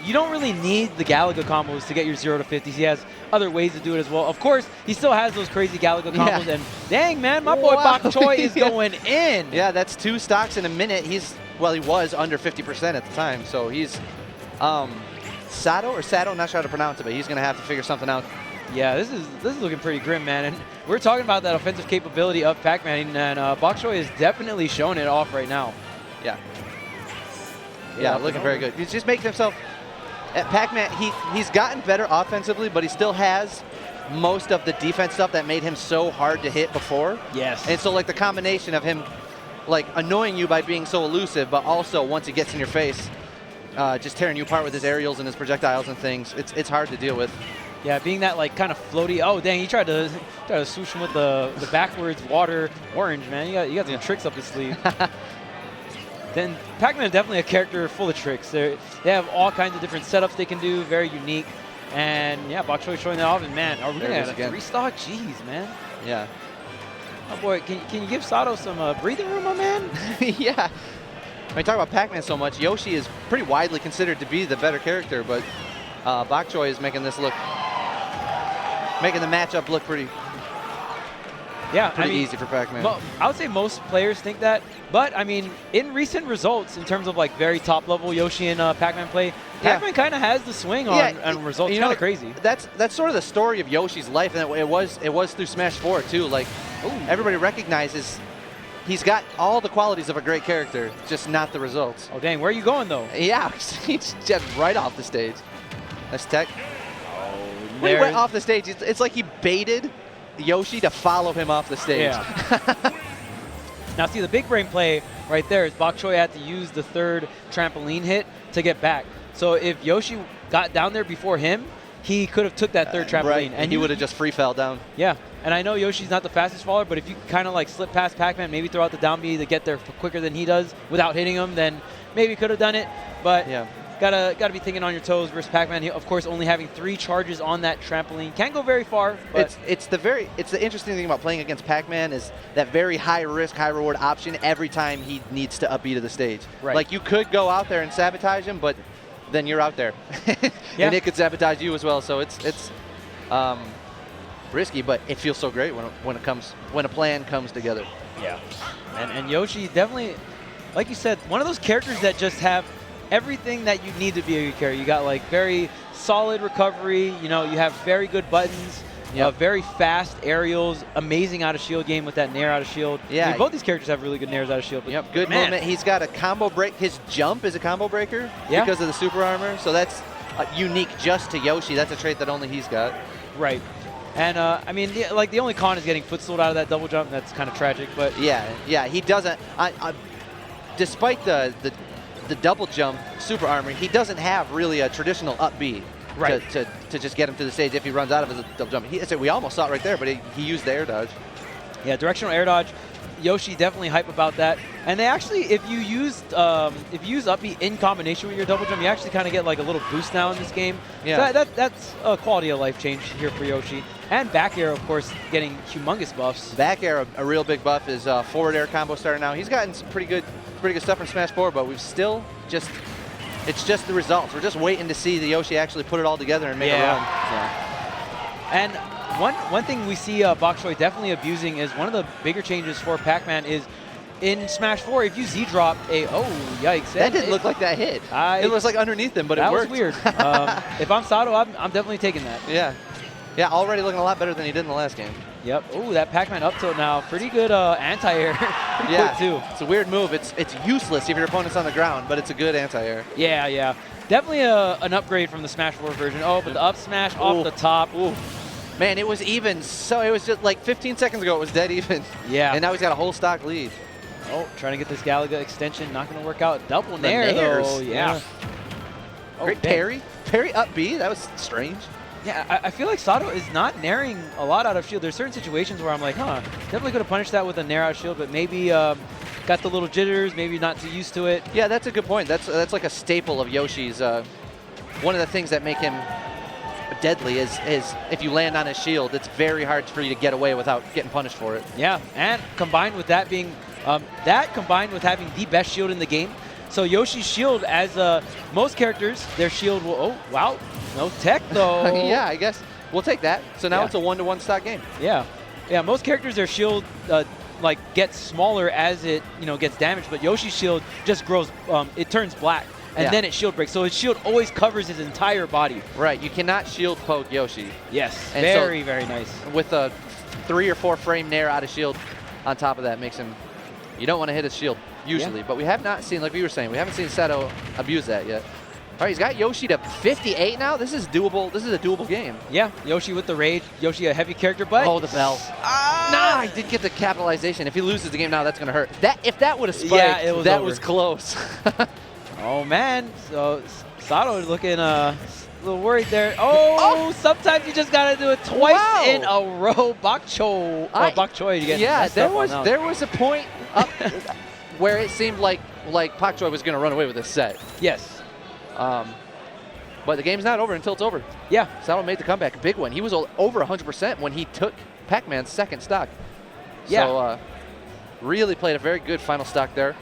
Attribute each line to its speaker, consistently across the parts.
Speaker 1: you don't really need the Galaga combos to get your 0 to 50s. He has other ways to do it as well. Of course, he still has those crazy Galaga combos. And dang, man, my boy Bokchoyyy is going in.
Speaker 2: Yeah, that's 2 stocks in a minute. He was under 50% at the time. So he's Sado, not sure how to pronounce it, but he's going to have to figure something out.
Speaker 1: Yeah, this is looking pretty grim, man. And we're talking about that offensive capability of Pac-Man, and Bokchoyyy is definitely showing it off right now.
Speaker 2: Yeah, looking very good. He's just making himself. Pac-Man, he's gotten better offensively, but he still has most of the defense stuff that made him so hard to hit before.
Speaker 1: Yes.
Speaker 2: And so, like, the combination of him, like, annoying you by being so elusive, but also once he gets in your face, just tearing you apart with his aerials and his projectiles and things, it's hard to deal with.
Speaker 1: Yeah, being that like kind of floaty. Oh dang, he tried to swoosh him with the backwards water orange, man. You got some tricks up his sleeve. Then Pac-Man is definitely a character full of tricks. They have all kinds of different setups they can do, very unique. And yeah, Bokchoyyy showing that off. And man, are we gonna have a 3-stock? Jeez, man.
Speaker 2: Yeah.
Speaker 1: Oh boy, can you give Sado some breathing room, my man?
Speaker 2: Yeah. When you talk about Pac-Man so much, Yoshi is pretty widely considered to be the better character, but Bokchoyyy is making the matchup look pretty easy for Pac-Man.
Speaker 1: I would say most players think that, but I mean, in recent results, in terms of like very top level Yoshi and Pac-Man play, Pac-Man kind of has the swing on results. Kind of crazy.
Speaker 2: That's sort of the story of Yoshi's life, and it was through Smash 4 too. Like, everybody recognizes he's got all the qualities of a great character, just not the results.
Speaker 1: Oh dang, where are you going though?
Speaker 2: Yeah, he's just right off the stage. That's tech. When he went off the stage, it's like he baited Yoshi to follow him off the stage.
Speaker 1: Yeah. Now see, the big brain play right there is Bokchoyyy had to use the 3rd trampoline hit to get back. So if Yoshi got down there before him, he could have took that 3rd trampoline.
Speaker 2: Right. And he would have just free fell down.
Speaker 1: Yeah. And I know Yoshi's not the fastest faller, but if you kind of like slip past Pac-Man, maybe throw out the down B to get there quicker than he does without hitting him, then maybe could have done it. But yeah. Gotta be thinking on your toes versus Pac-Man. Of course, only having 3 charges on that trampoline can't go very far. But
Speaker 2: it's the interesting thing about playing against Pac-Man is that very high risk, high reward option every time he needs to up B to the stage.
Speaker 1: Right.
Speaker 2: Like, you could go out there and sabotage him, but then you're out there, and it could sabotage you as well. So it's risky, but it feels so great when a plan comes together.
Speaker 1: Yeah, and Yoshi definitely, like you said, one of those characters that just have everything that you need to be a good character. You got like very solid recovery, you have very good buttons, very fast aerials, amazing out of shield game with that nair out of shield.
Speaker 2: Yeah.
Speaker 1: I mean, both these characters have really good nairs out of shield.
Speaker 2: Yep, good movement. He's got a combo break. His jump is a combo breaker because of the super armor. So that's unique just to Yoshi. That's a trait that only he's got.
Speaker 1: Right. And I mean, the only con is getting footstooled out of that double jump. That's kind of tragic, but
Speaker 2: yeah, he doesn't. Despite the double jump super armor, he doesn't have really a traditional up B to just get him to the stage if he runs out of his double jump. We almost saw it right there, but he used the air dodge. Yeah,
Speaker 1: directional air dodge. Yoshi definitely hype about that. And they actually, if you use up B in combination with your double jump, you actually kind of get like a little boost now in this game. Yeah, so that's a quality of life change here for Yoshi. And back air, of course, getting humongous buffs.
Speaker 2: Back air, a real big buff, is forward air combo starter now. He's gotten some pretty good stuff in Smash 4, but we've still it's just the results. We're just waiting to see the Yoshi actually put it all together and make a run.
Speaker 1: Yeah. And one thing we see Bokchoyyy definitely abusing is one of the bigger changes for Pac-Man is in Smash 4, if you Z-drop yikes.
Speaker 2: That didn't look like that hit. It was like underneath him, but it worked.
Speaker 1: That was weird. If I'm Sado, I'm definitely taking that.
Speaker 2: Yeah, already looking a lot better than he did in the last game.
Speaker 1: Yep. Ooh, that Pac-Man up tilt now. Pretty good anti-air. Pretty quick, too.
Speaker 2: It's a weird move. It's useless if your opponent's on the ground, but it's a good anti-air.
Speaker 1: Yeah. Definitely an upgrade from the Smash 4 version. Oh, but the up smash off the top. Ooh.
Speaker 2: Man, it was even. So it was just like 15 seconds ago, it was dead even.
Speaker 1: Yeah.
Speaker 2: And now he's got a whole stock lead.
Speaker 1: Oh, trying to get this Galaga extension. Not going to work out. Double nair, though. Yeah.
Speaker 2: Great parry. Parry up B. That was strange.
Speaker 1: Yeah, I feel like Sado is not nairing a lot out of shield. There's certain situations where I'm like, definitely could have punished that with a nair out of shield, but maybe got the little jitters, maybe not too used to it.
Speaker 2: Yeah, that's a good point. That's like a staple of Yoshi's. One of the things that make him deadly is if you land on his shield, it's very hard for you to get away without getting punished for it.
Speaker 1: Yeah, and combined with that being, combined with having the best shield in the game, So Yoshi's shield, as most characters, their shield will, oh, wow, no tech though.
Speaker 2: Yeah, I guess we'll take that. So now
Speaker 1: Yeah.
Speaker 2: it's a 1-to-1 stock game.
Speaker 1: Yeah. Yeah, most characters, their shield like gets smaller as it, gets damaged, but Yoshi's shield just grows, it turns black, and then it shield breaks. So his shield always covers his entire body.
Speaker 2: Right, you cannot shield poke Yoshi.
Speaker 1: Yes,
Speaker 2: And
Speaker 1: very, very nice.
Speaker 2: With a 3 or 4 frame nair out of shield on top of that makes him, you don't want to hit his shield usually, but we have not seen, like we were saying, we haven't seen Sado abuse that yet. All right, he's got Yoshi to 58 now. This is doable. This is a doable game.
Speaker 1: Yeah, Yoshi with the rage. Yoshi a heavy character, but
Speaker 2: Oh, the bell. Nah, he did get the capitalization. If he loses the game now, that's going to hurt. If that would have spiked,
Speaker 1: Yeah,
Speaker 2: that
Speaker 1: over.
Speaker 2: was close.
Speaker 1: Oh man, so Sado looking a little worried there. Oh, sometimes you just gotta do it twice in a row. Bokchoyyy to get messed up on that.
Speaker 2: there was a point up where it seemed like Bokchoyyy was going to run away with this set.
Speaker 1: Yes.
Speaker 2: But the game's not over until it's over.
Speaker 1: Yeah.
Speaker 2: Sado made the comeback, a big one. He was over 100% when he took Pac-Man's second stock.
Speaker 1: Yeah.
Speaker 2: So really played a very good final stock there.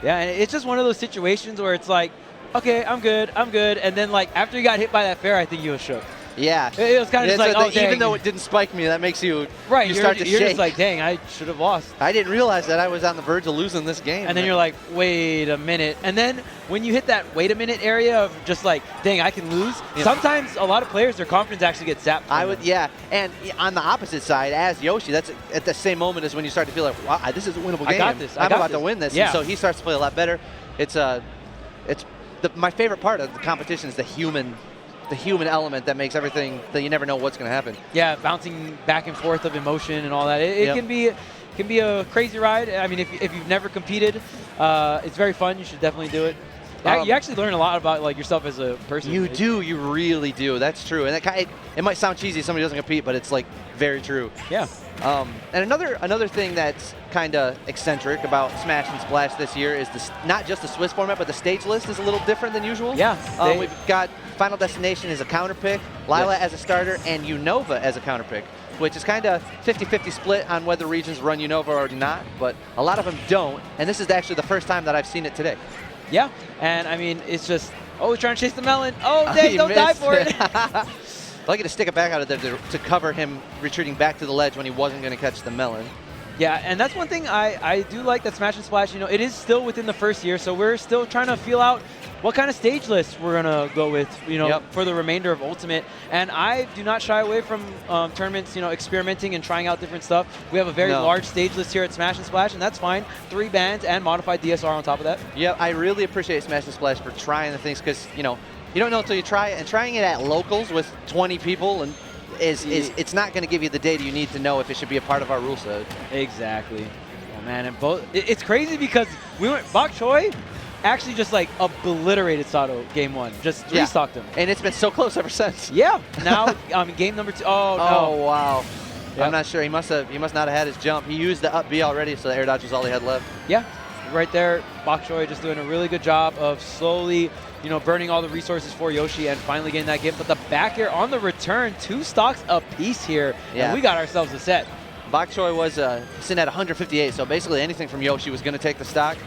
Speaker 1: Yeah, and it's just one of those situations where it's like, okay, I'm good, and then like after you got hit by that fair, I think you was shook.
Speaker 2: Yeah.
Speaker 1: It was kind of just like, oh, dang.
Speaker 2: Even though it didn't spike me, that makes you
Speaker 1: right.
Speaker 2: You start to
Speaker 1: you're
Speaker 2: shake.
Speaker 1: just like, dang, I should have lost.
Speaker 2: I didn't realize that I was on the verge of losing this game.
Speaker 1: And then you're like, wait a minute. And then when you hit that wait a minute area of just like, dang, I can lose.
Speaker 2: Yeah.
Speaker 1: Sometimes a lot of players, their confidence actually gets zapped.
Speaker 2: Yeah. And on the opposite side, as Yoshi, that's at the same moment as when you start to feel like, wow, this is a winnable game.
Speaker 1: I got this.
Speaker 2: I'm about to win this.
Speaker 1: Yeah.
Speaker 2: And so he starts to play a lot better. My favorite part of the competition is the human element that makes everything that you never know what's going to happen.
Speaker 1: Yeah, bouncing back and forth of emotion and all that. It can be a crazy ride. I mean, if you've never competed, it's very fun. You should definitely do it. You actually learn a lot about like yourself as a person.
Speaker 2: You do. You really do. That's true. And it might sound cheesy if somebody doesn't compete, but it's like very true.
Speaker 1: Yeah.
Speaker 2: And another thing that's kind of eccentric about Smash and Splash this year is not just the Swiss format, but the stage list is a little different than usual.
Speaker 1: Yeah.
Speaker 2: We've got Final Destination as a counter pick, Lila as a starter, and Unova as a counter pick, which is kind of 50-50 split on whether regions run Unova or not, but a lot of them don't. And this is actually the first time that I've seen it today.
Speaker 1: Yeah. And I mean, it's just, oh, he's trying to chase the melon. Oh, dang, don't die for it.
Speaker 2: Lucky to stick it back out of there to cover him retreating back to the ledge when he wasn't going to catch the melon.
Speaker 1: Yeah, and that's one thing I do like that Smash and Splash, it is still within the first year, so we're still trying to feel out what kind of stage list we're going to go with, for the remainder of Ultimate. And I do not shy away from tournaments, experimenting and trying out different stuff. We have a very large stage list here at Smash and Splash, and that's fine. 3 bands and modified DSR on top of that.
Speaker 2: Yeah, I really appreciate Smash and Splash for trying the things because, you don't know until you try it. And trying it at locals with 20 people and it's not going to give you the data you need to know if it should be a part of our rule set.
Speaker 1: Exactly. Oh man, and it's crazy because Bokchoyyy actually just like obliterated Sado game 1, just restocked him,
Speaker 2: and it's been so close ever since.
Speaker 1: Yeah. Now game number 2. Oh no.
Speaker 2: Wow.
Speaker 1: Yep.
Speaker 2: I'm not sure. He must not have had his jump. He used the up B already, so the air dodge was all he had left.
Speaker 1: Yeah. Right there, Bokchoyyy just doing a really good job of slowly, burning all the resources for Yoshi and finally getting that gift. But the back air on the return, 2 stocks apiece here, and we got ourselves a set.
Speaker 2: Bokchoyyy was sitting at 158, so basically anything from Yoshi was going to take the stock.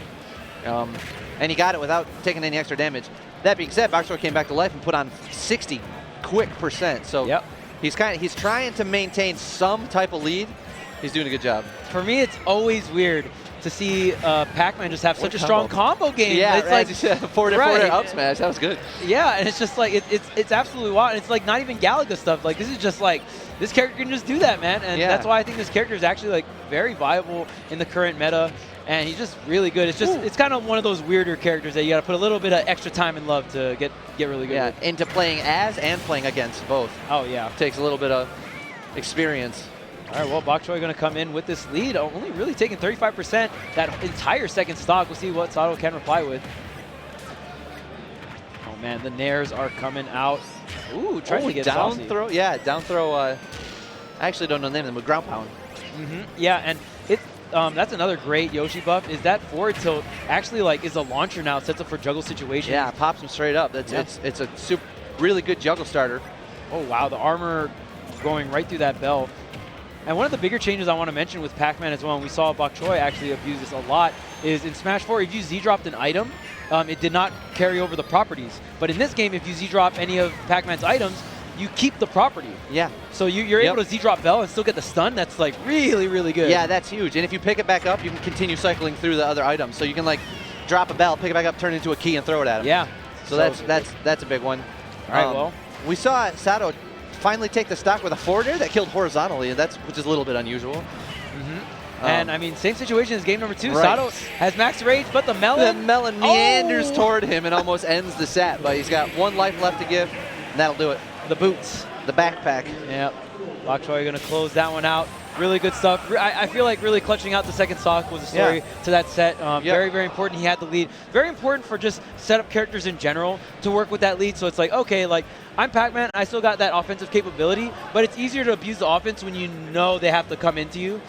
Speaker 2: And he got it without taking any extra damage. That being said, Bokchoyyy came back to life and put on 60 quick %. So he's trying to maintain some type of lead. He's doing a good job.
Speaker 1: For me, it's always weird to see Pac-Man just have such a strong combo game.
Speaker 2: Yeah,
Speaker 1: it's like
Speaker 2: 4-4 up smash. That was good.
Speaker 1: Yeah, and it's just like it's absolutely wild. And it's like not even Galaga stuff. Like this is just like this character can just do that, man. And that's why I think this character is actually like very viable in the current meta. And he's just really good. It's just it's kind of one of those weirder characters that you got to put a little bit of extra time and love to get really good.
Speaker 2: Yeah, into playing as and playing against both.
Speaker 1: Oh yeah,
Speaker 2: takes a little bit of experience.
Speaker 1: All right, well, Bokchoyyy going to come in with this lead, only really taking 35% that entire second stock. We'll see what Sado can reply with. Oh, man, the nairs are coming out. Ooh, trying to get
Speaker 2: down
Speaker 1: saucy.
Speaker 2: throw. Yeah, down throw. I actually don't know the name of them, but ground pound.
Speaker 1: Yeah, and that's another great Yoshi buff, is that forward tilt actually like is a launcher now, sets up for juggle situations.
Speaker 2: Yeah, pops him straight up. It's a really good juggle starter.
Speaker 1: Oh, wow, the armor going right through that bell. And one of the bigger changes I want to mention with Pac-Man as well, and we saw Bokchoyyy actually abuse this a lot, is in Smash 4, if you Z-dropped an item, it did not carry over the properties. But in this game, if you Z-drop any of Pac-Man's items, you keep the property.
Speaker 2: Yeah.
Speaker 1: So you're able to Z-drop Bell and still get the stun. That's like really, really good.
Speaker 2: Yeah, that's huge. And if you pick it back up, you can continue cycling through the other items. So you can like drop a Bell, pick it back up, turn it into a key, and throw it at him.
Speaker 1: Yeah.
Speaker 2: So that's a big one.
Speaker 1: All right, well.
Speaker 2: We saw Sado finally take the stock with a forward air that killed horizontally, and which is a little bit unusual.
Speaker 1: And I mean, same situation as game number 2.
Speaker 2: Right.
Speaker 1: Sado has max rage, but the melon.
Speaker 2: Meanders toward him and almost ends the set, but he's got 1 life left to give, and that'll do it.
Speaker 1: The boots.
Speaker 2: The backpack.
Speaker 1: Yep. Bokchoyyy going to close that one out. Really good stuff. I feel like really clutching out the second stock was a story to that set. Very, very important. He had the lead. Very important for just setup characters in general to work with that lead. So it's like, okay, like I'm Pac-Man. I still got that offensive capability, but it's easier to abuse the offense when you know they have to come into you.